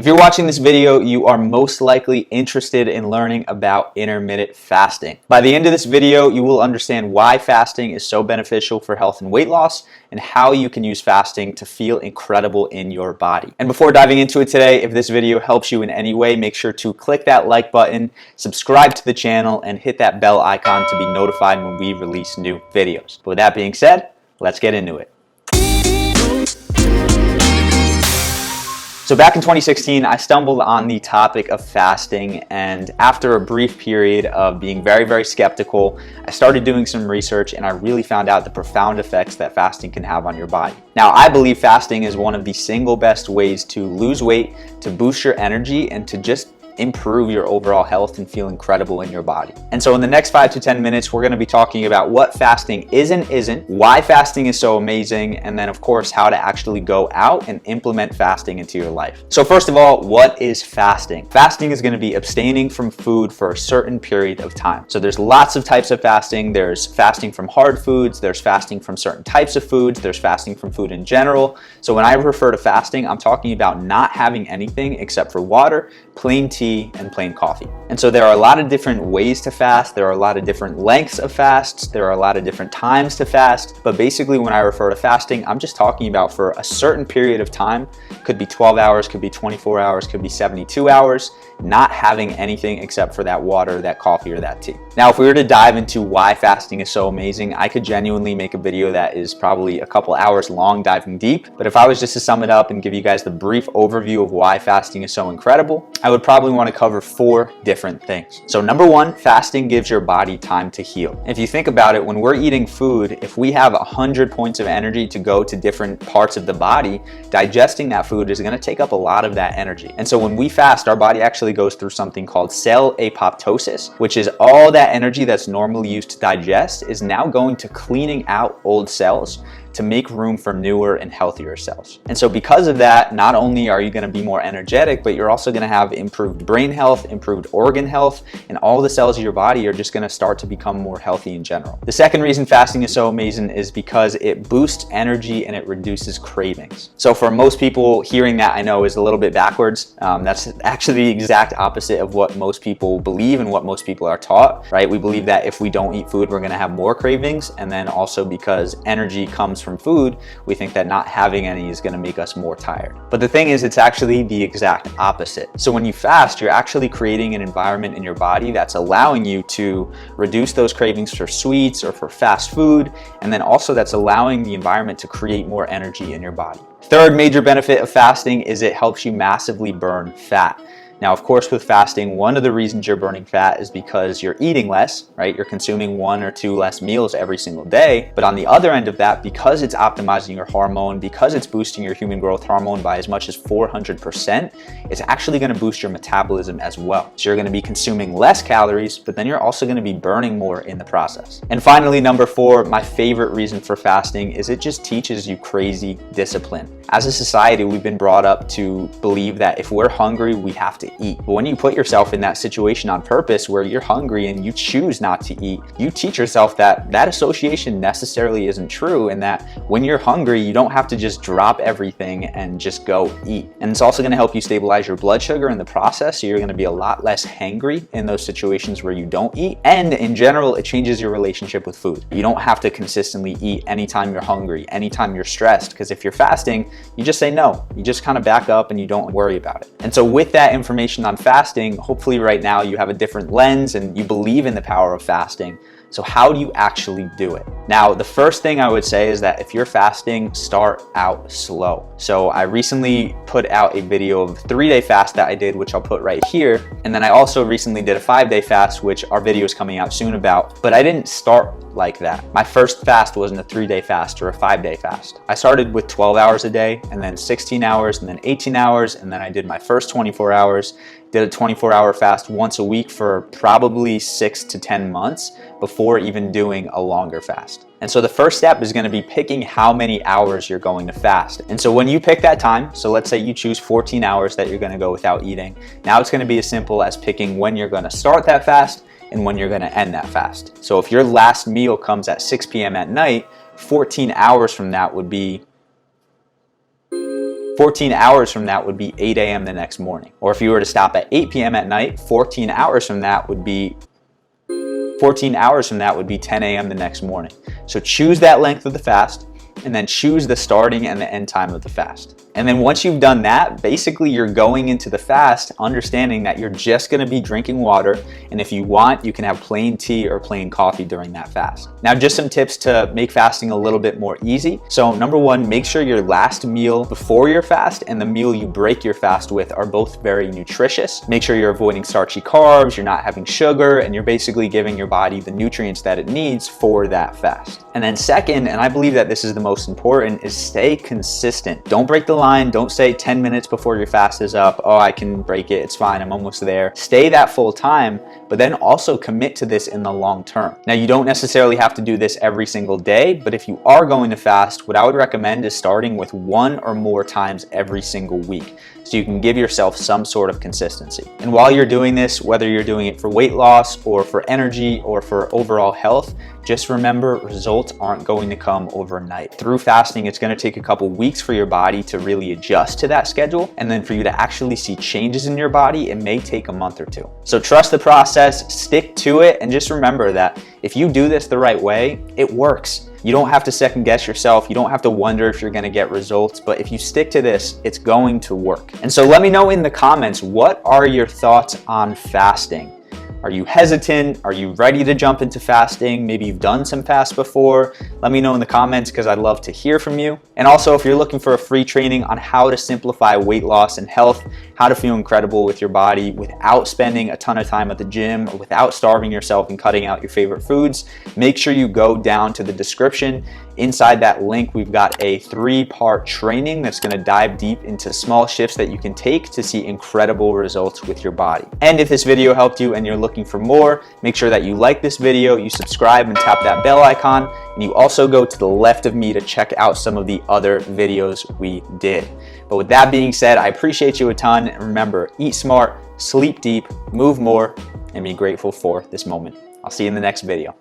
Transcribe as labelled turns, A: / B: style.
A: If you're watching this video, you are most likely interested in learning about intermittent fasting. By the end of this video, you will understand why fasting is so beneficial for health and weight loss and how you can use fasting to feel incredible in your body. And before diving into it today, if this video helps you in any way, make sure to click that like button, subscribe to the channel, and hit that bell icon to be notified when we release new videos. But with that being said, let's get into it. So back in 2016, I stumbled on the topic of fasting, and after a brief period of being very skeptical, I started doing some research and I really found out the profound effects that fasting can have on your body. Now, I believe fasting is one of the single best ways to lose weight, to boost your energy, and to just improve your overall health and feel incredible in your body. And so in the next 5 to 10 minutes, we're going to be talking about what fasting is and isn't, why fasting is so amazing, and then of course how to actually go out and implement fasting into your life. So first of all, what is fasting? Fasting is going to be abstaining from food for a certain period of time. So there's lots of types of fasting. There's fasting from hard foods, there's fasting from certain types of foods, there's fasting from food in general. So when I refer to fasting, I'm talking about not having anything except for water, plain tea, and plain coffee. And so there are a lot of different ways to fast. There are a lot of different lengths of fasts. There are a lot of different times to fast. But basically when I refer to fasting, I'm just talking about for a certain period of time. Could be 12 hours, could be 24 hours, could be 72 hours, not having anything except for that water, that coffee, or that tea. Now, if we were to dive into why fasting is so amazing, I could genuinely make a video that is probably a couple hours long diving deep. But if I was just to sum it up and give you guys the brief overview of why fasting is so incredible, I would probably want to cover 4 different things. So number 1, fasting gives your body time to heal. If you think about it, when we're eating food, if we have 100 points of energy to go to different parts of the body, digesting that food is going to take up a lot of that energy. And so when we fast, our body actually goes through something called cell apoptosis, which is all that energy that's normally used to digest is now going to cleaning out old cells to make room for newer and healthier cells. And so because of that, not only are you going to be more energetic, but you're also going to have improved brain health, improved organ health, and all the cells of your body are just going to start to become more healthy in general. The second reason fasting is so amazing is because it boosts energy and it reduces cravings. So for most people, hearing that I know is a little bit backwards. That's actually the exact opposite of what most people believe and what most people are taught, right? We believe that if we don't eat food, we're going to have more cravings. And then also because energy comes from food, we think that not having any is going to make us more tired. But the thing is, it's actually the exact opposite. So when you fast, you're actually creating an environment in your body that's allowing you to reduce those cravings for sweets or for fast food, and then also that's allowing the environment to create more energy in your body. Third major benefit of fasting is it helps you massively burn fat. Now, of course, with fasting, one of the reasons you're burning fat is because you're eating less, right? You're consuming 1 or 2 less meals every single day. But on the other end of that, because it's optimizing your hormone, because it's boosting your human growth hormone by as much as 400%, it's actually going to boost your metabolism as well. So you're going to be consuming less calories, but then you're also going to be burning more in the process. And finally, number 4, my favorite reason for fasting is it just teaches you crazy discipline. As a society, we've been brought up to believe that if we're hungry, we have to eat. But when you put yourself in that situation on purpose where you're hungry and you choose not to eat, you teach yourself that that association necessarily isn't true, and that when you're hungry, you don't have to just drop everything and just go eat. And it's also going to help you stabilize your blood sugar in the process, so you're going to be a lot less hangry in those situations where you don't eat. And in general, it changes your relationship with food. You don't have to consistently eat anytime you're hungry, anytime you're stressed, because if you're fasting, you just say no. You just kind of back up and you don't worry about it. And so with that information on fasting, hopefully right now you have a different lens and you believe in the power of fasting. So how do you actually do it? Now, the first thing I would say is that if you're fasting, start out slow. So I recently put out a video of a 3-day fast that I did, which I'll put right here. And then I also recently did a 5-day fast, which our video is coming out soon about, but I didn't start like that. My first fast wasn't a 3-day fast or a 5-day fast. I started with 12 hours a day, and then 16 hours, and then 18 hours, and then I did my first 24 hours, did a 24-hour fast once a week for probably 6 to 10 months before even doing a longer fast. And so the first step is going to be picking how many hours you're going to fast. And so when you pick that time, so let's say you choose 14 hours that you're going to go without eating. Now it's going to be as simple as picking when you're going to start that fast and when you're going to end that fast. So if your last meal comes at 6 p.m. at night, 14 hours from that would be 14 hours from that would be 8 a.m. the next morning. Or if you were to stop at 8 p.m. at night, 14 hours from that would be 10 a.m. the next morning. So choose that length of the fast, and then choose the starting and the end time of the fast. And then once you've done that, basically you're going into the fast understanding that you're just gonna be drinking water, and if you want, you can have plain tea or plain coffee during that fast. Now, just some tips to make fasting a little bit more easy. So number one, make sure your last meal before your fast and the meal you break your fast with are both very nutritious. Make sure you're avoiding starchy carbs, you're not having sugar, and you're basically giving your body the nutrients that it needs for that fast. And then second, and I believe that this is the most important, is stay consistent. Don't break the line. Don't say 10 minutes before your fast is up, oh, I can break it, it's fine, I'm almost there. Stay that full time, but then also commit to this in the long term. Now, you don't necessarily have to do this every single day, but if you are going to fast, what I would recommend is starting with 1 or more times every single week, so you can give yourself some sort of consistency. And while you're doing this, whether you're doing it for weight loss or for energy or for overall health, just remember, results aren't going to come overnight. Through fasting, it's going to take a couple weeks for your body to really adjust to that schedule, and then for you to actually see changes in your body, it may take a month or two. So trust the process, stick to it, and just remember that if you do this the right way, it works. You don't have to second guess yourself. You don't have to wonder if you're gonna get results, but if you stick to this, it's going to work. And so let me know in the comments, what are your thoughts on fasting? Are you hesitant? Are you ready to jump into fasting? Maybe you've done some fasts before. Let me know in the comments because I'd love to hear from you. And also, if you're looking for a free training on how to simplify weight loss and health, how to feel incredible with your body without spending a ton of time at the gym, or without starving yourself and cutting out your favorite foods, make sure you go down to the description. Inside that link, we've got a 3-part training that's gonna dive deep into small shifts that you can take to see incredible results with your body. And if this video helped you and you're looking for more, make sure that you like this video, you subscribe and tap that bell icon, and you also go to the left of me to check out some of the other videos we did. But with that being said, I appreciate you a ton, and remember, eat smart, sleep deep, move more, and be grateful for this moment. I'll see you in the next video.